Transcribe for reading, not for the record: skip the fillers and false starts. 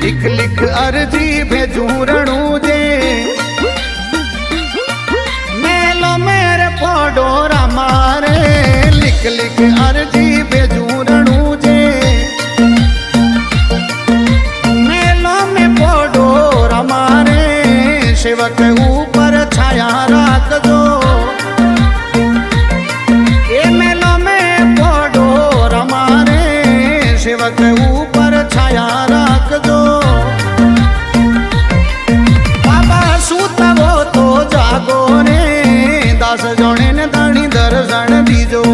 लिख लिख अर्जी भेजू रणू जे मेलो मेरे पडोरा मारे लिख लिख अर्जी भेजू रणू जे मेलो में पडोरा मारे सेवक ऊपर छाया राख दो ए मेलो में पडोरा मारे सेवक ऊपर छाया राख दो बाबा सूतवो तो जागो ने दास जोड़े ने दाणी दर्शन दीजो।